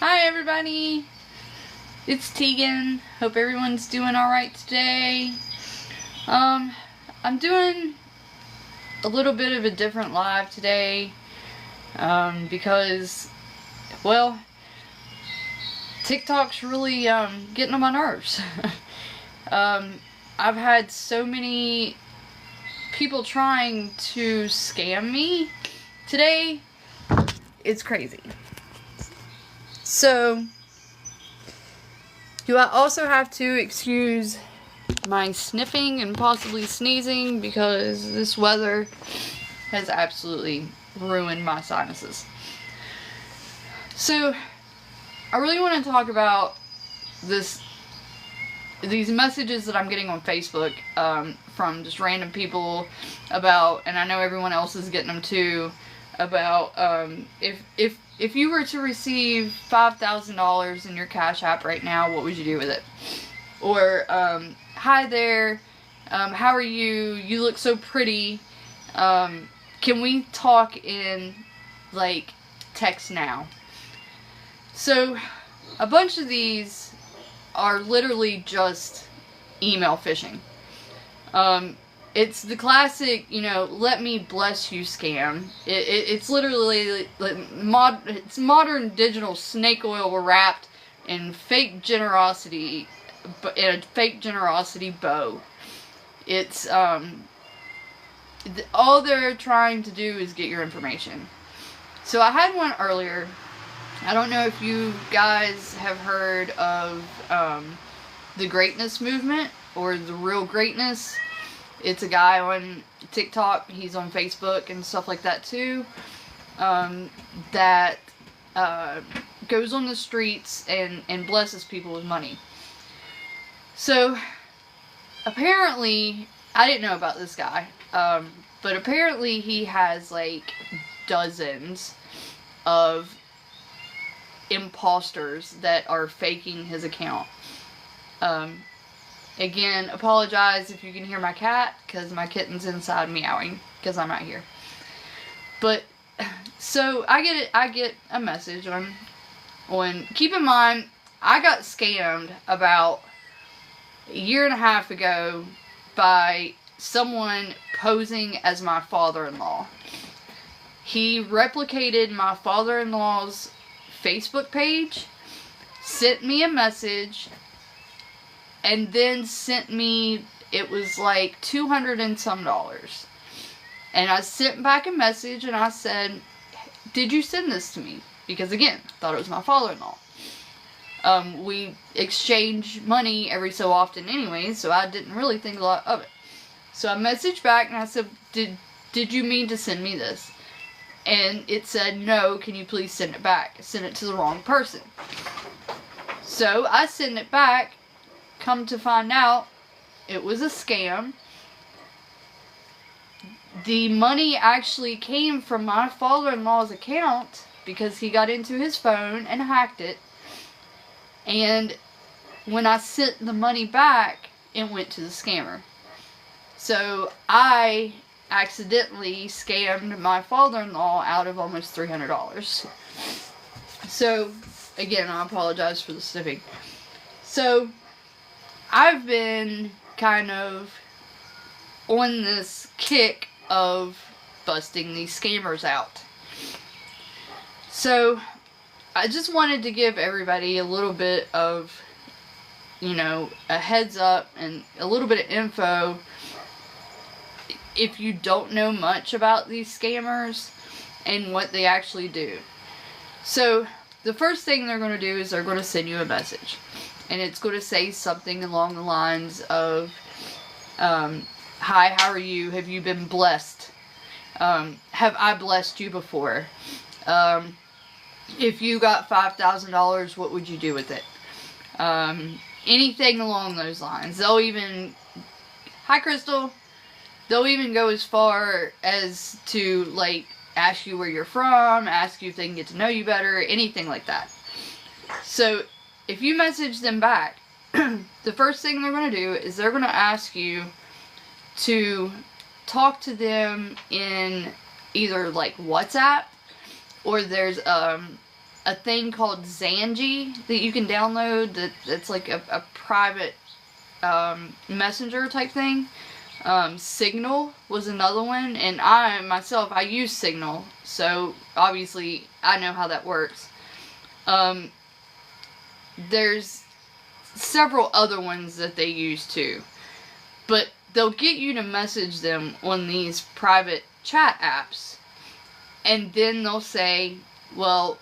Hi everybody, it's Tegan. Hope everyone's doing alright today. I'm doing a little bit of a different live today because, well, TikTok's really getting on my nerves. I've had so many people trying to scam me today. It's crazy. So, do I also have to excuse my sniffing and possibly sneezing because this weather has absolutely ruined my sinuses. So, I really want to talk about these messages that I'm getting on Facebook from just random people about, and I know everyone else is getting them too, about if you were to receive $5,000 in your Cash App right now, what would you do with it? Or, hi there, how are you? You look so pretty. Can we talk in, like, text now? So, a bunch of these are literally just email phishing. It's the classic, let me bless you scam. It's literally it's modern digital snake oil wrapped in fake generosity, in a fake generosity bow. It's all they're trying to do is get your information. So I had one earlier. I don't know if you guys have heard of the Greatness Movement or the Real Greatness. It's a guy on TikTok, he's on Facebook and stuff like that too, that goes on the streets and blesses people with money. So, apparently, I didn't know about this guy, but apparently he has like dozens of imposters that are faking his account. Again, apologize if you can hear my cat, because my kitten's inside meowing, because I'm not here. But, so, I get a message on, keep in mind, I got scammed about a year and a half ago by someone posing as my father-in-law. He replicated my father-in-law's Facebook page, sent me a message, and then sent me, it was like $200 and some. And I sent back a message and I said, did you send this to me? Because again, I thought it was my father-in-law. We exchange money every so often anyway, so I didn't really think a lot of it. So I messaged back and I said, did you mean to send me this? And it said, no, can you please send it back? Send it to the wrong person. So I sent it back. Come to find out, it was a scam. The money actually came from my father-in-law's account because he got into his phone and hacked it. And when I sent the money back, it went to the scammer. So I accidentally scammed my father-in-law out of almost $300. So, again, I apologize for the sniffing. So, I've been kind of on this kick of busting these scammers out. So, I just wanted to give everybody a little bit of, a heads up and a little bit of info if you don't know much about these scammers and what they actually do. So, the first thing they're going to do is they're going to send you a message. And it's going to say something along the lines of, hi, how are you? Have you been blessed? Have I blessed you before? If you got $5,000, what would you do with it? Anything along those lines. They'll even, hi Crystal, they'll even go as far as to, like, ask you where you're from, ask you if they can get to know you better, anything like that. So, if you message them back, the first thing they're going to do is they're going to ask you to talk to them in either like WhatsApp, or there's a thing called Zangi that you can download. That's like a private messenger type thing. Signal was another one, and I use Signal, so obviously I know how that works. There's several other ones that they use too, but they'll get you to message them on these private chat apps, and then they'll say, well,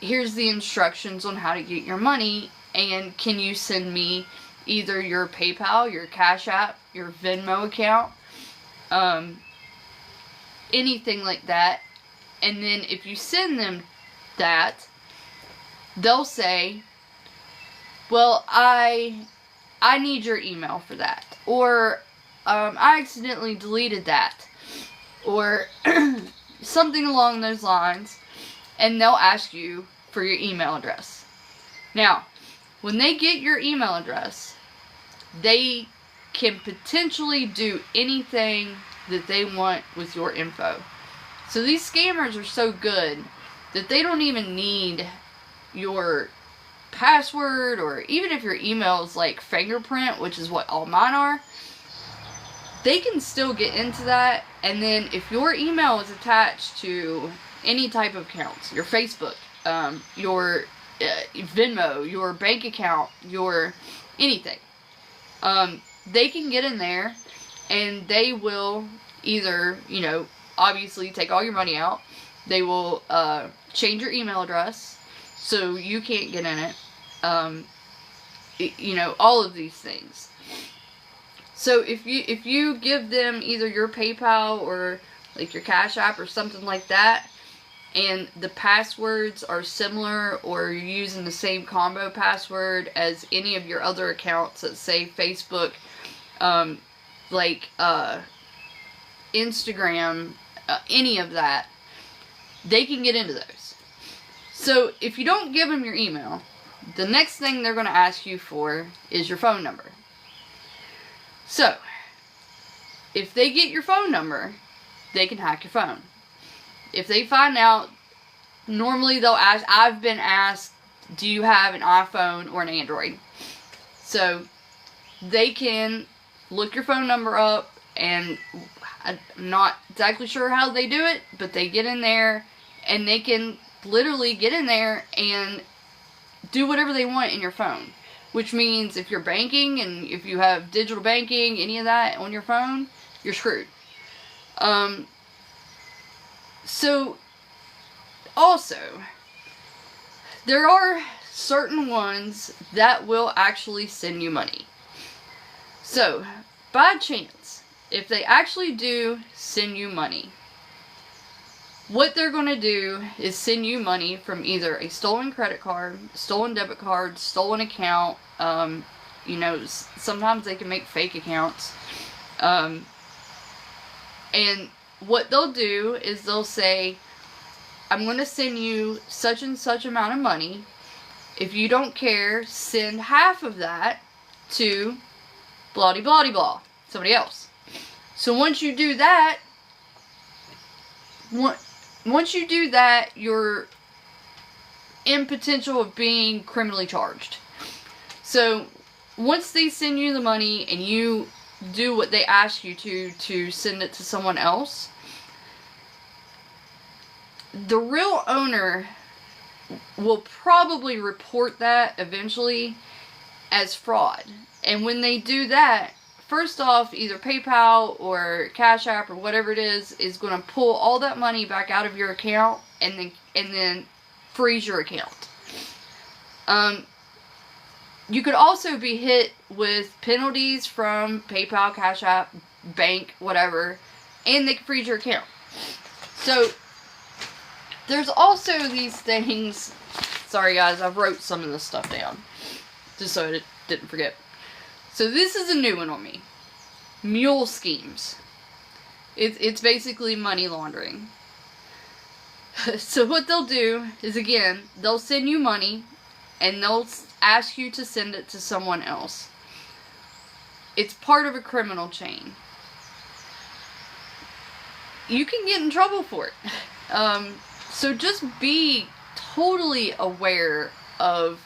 here's the instructions on how to get your money, and can you send me either your PayPal, your Cash App, your Venmo account, anything like that. And then if you send them that, they'll say, well, I need your email for that, or I accidentally deleted that, or something along those lines, and they'll ask you for your email address. Now, when they get your email address, they can potentially do anything that they want with your info. So these scammers are so good that they don't even need your password, or even if your email is like fingerprint, which is what all mine are, they can still get into that. And then if your email is attached to any type of accounts, your Facebook, your Venmo, your bank account, your anything, they can get in there and they will either, obviously take all your money out. They will change your email address so you can't get in it. All of these things. So if you give them either your PayPal or like your Cash App or something like that, and the passwords are similar, or you're using the same combo password as any of your other accounts, let's say Facebook, Instagram, any of that, they can get into those. So if you don't give them your email, the next thing they're going to ask you for is your phone number. So if they get your phone number, they can hack your phone. If they find out, normally they'll ask, I've been asked, do you have an iPhone or an Android? So they can look your phone number up, and I'm not exactly sure how they do it, but they get in there and they can literally get in there and do whatever they want in your phone. Which means if you're banking and if you have digital banking, any of that on your phone, you're screwed. So, also, there are certain ones that will actually send you money. So, by chance, if they actually do send you money, what they're going to do is send you money from either a stolen credit card, stolen debit card, stolen account. Sometimes they can make fake accounts. And what they'll do is they'll say, I'm going to send you such and such amount of money. If you don't care, send half of that to blah blah blah, somebody else. So once you do that, you're in potential of being criminally charged. So once they send you the money and you do what they ask you to send it to someone else, the real owner will probably report that eventually as fraud. And when they do that, first off, either PayPal or Cash App or whatever it is going to pull all that money back out of your account and then freeze your account. You could also be hit with penalties from PayPal, Cash App, bank, whatever, and they can freeze your account. So there's also these things. Sorry guys, I've wrote some of this stuff down just so I didn't forget. So this is a new one on me. Mule schemes. It's basically money laundering. So what they'll do is, again, they'll send you money and they'll ask you to send it to someone else. It's part of a criminal chain. You can get in trouble for it. So just be totally aware of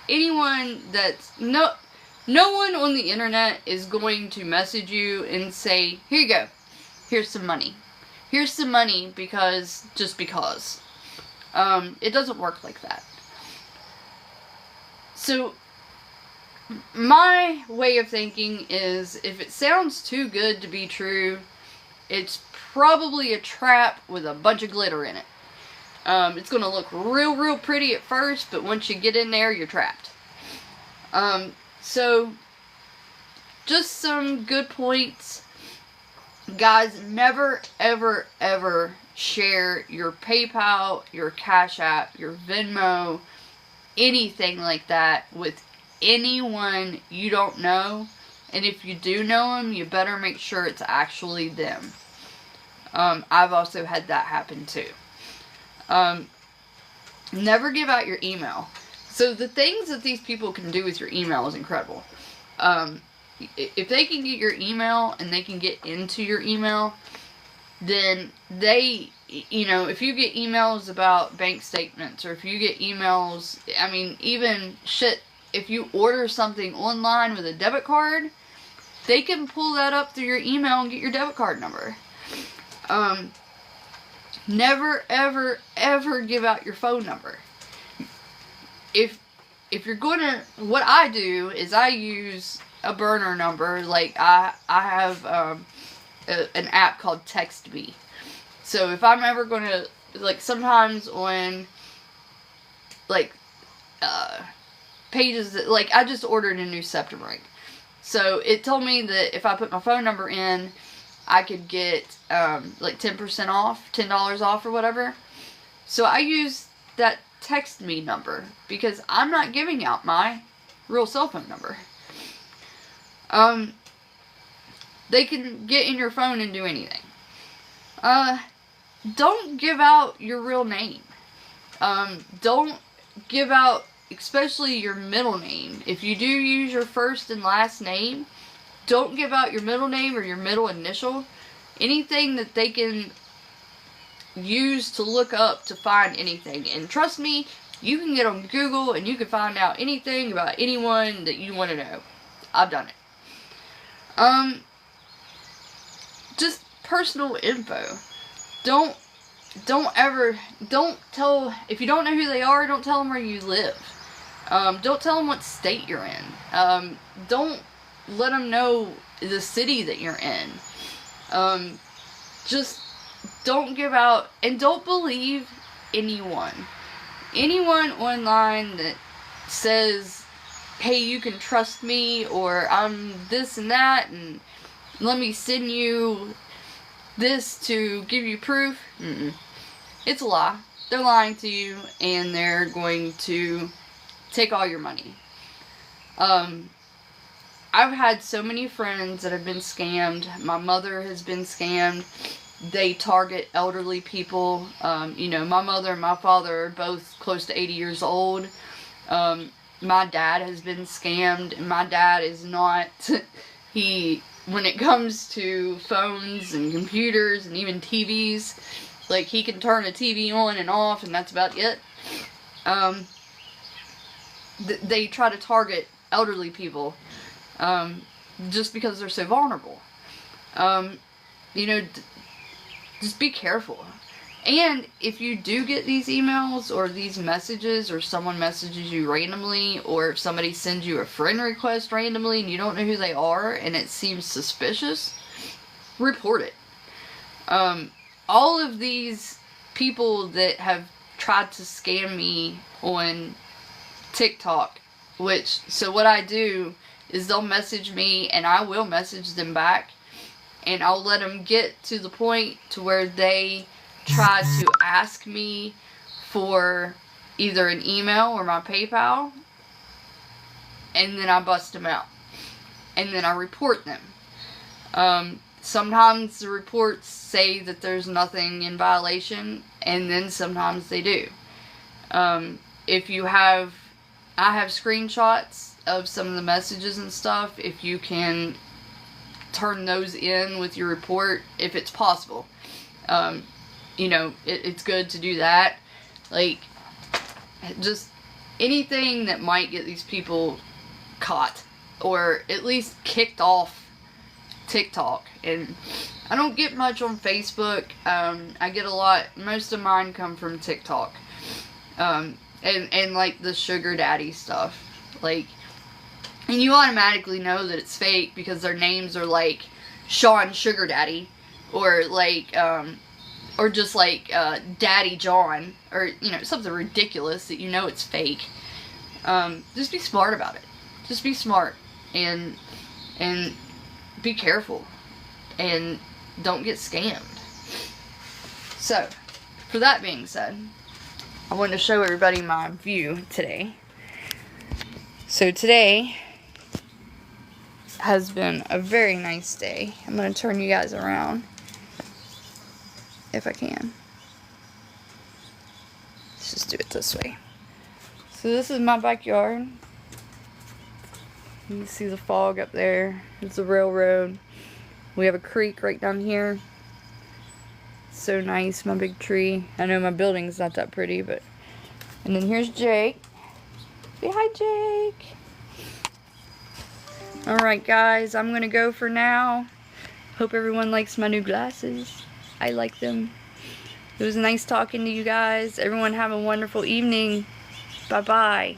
anyone that's no one on the internet is going to message you and say, here you go, here's some money. Here's some money because, just because. It doesn't work like that. So, my way of thinking is, if it sounds too good to be true, it's probably a trap with a bunch of glitter in it. It's going to look real pretty at first, but once you get in there, you're trapped. So, just some good points. Guys, never, ever share your PayPal, your Cash App, your Venmo, anything like that with anyone you don't know. And if you do know them, you better make sure it's actually them. I've also had that happen too. Never give out your email. So the things that these people can do with your email is incredible. If they can get your email and they can get into your email, then they, if you get emails about bank statements, or if you get emails, I mean, even shit, if you order something online with a debit card, they can pull that up through your email and get your debit card number. Never, ever give out your phone number. If you're gonna, what I do is I use a burner number. Like I have an app called Text Me. So if I'm ever gonna, like, sometimes on like pages that, like, I just ordered a new septum ring. So it told me that if I put my phone number in, I could get like 10% off, $10 off or whatever. So I use that Text Me number because I'm not giving out my real cell phone number. They can get in your phone and do anything. Don't give out your real name. Don't give out, especially your middle name. If you do use your first and last name, don't give out your middle name or your middle initial. Anything that they can use to look up to find anything. And trust me, you can get on Google and you can find out anything about anyone that you want to know. I've done it. Just personal info. Don't tell, if you don't know who they are, don't tell them where you live. Don't tell them what state you're in. Don't let them know the city that you're in. Just don't give out, and don't believe anyone. Anyone online that says, hey, you can trust me, or I'm this and that, and let me send you this to give you proof. It's a lie. They're lying to you, and they're going to take all your money. I've had so many friends that have been scammed. My mother has been scammed. They target elderly people. My mother and my father are both close to 80 years old. My dad has been scammed, and my dad is not, when it comes to phones and computers and even TVs, like, he can turn a TV on and off, and that's about it. They try to target elderly people, just because they're so vulnerable. Just be careful. And if you do get these emails or these messages, or someone messages you randomly, or if somebody sends you a friend request randomly and you don't know who they are and it seems suspicious, report it. All of these people that have tried to scam me on TikTok, so what I do is they'll message me and I will message them back, and I'll let them get to the point to where they try to ask me for either an email or my PayPal, and then I bust them out, and then I report them. Sometimes the reports say that there's nothing in violation, and then sometimes they do. I have screenshots of some of the messages and stuff. If you can turn those in with your report, if it's possible. It's good to do that. Like, just anything that might get these people caught or at least kicked off TikTok. And I don't get much on Facebook. I get a lot, most of mine come from TikTok. And like the sugar daddy stuff. Like, and you automatically know that it's fake because their names are like Sean Sugar Daddy, or like, or just like Daddy John, or you know, something ridiculous that you know it's fake. Just be smart about it. Just be smart and be careful and don't get scammed. So, for that being said, I wanted to show everybody my view today. So today has been a very nice day. I'm going to turn you guys around if I can. Let's just do it this way. So this is my backyard. You can see the fog up there. It's the railroad. We have a creek right down here. So nice, my big tree. I know my building's not that pretty, but... And then here's Jake. Say hi, Jake. Alright, guys, I'm gonna go for now. Hope everyone likes my new glasses. I like them. It was nice talking to you guys. Everyone have a wonderful evening. Bye-bye.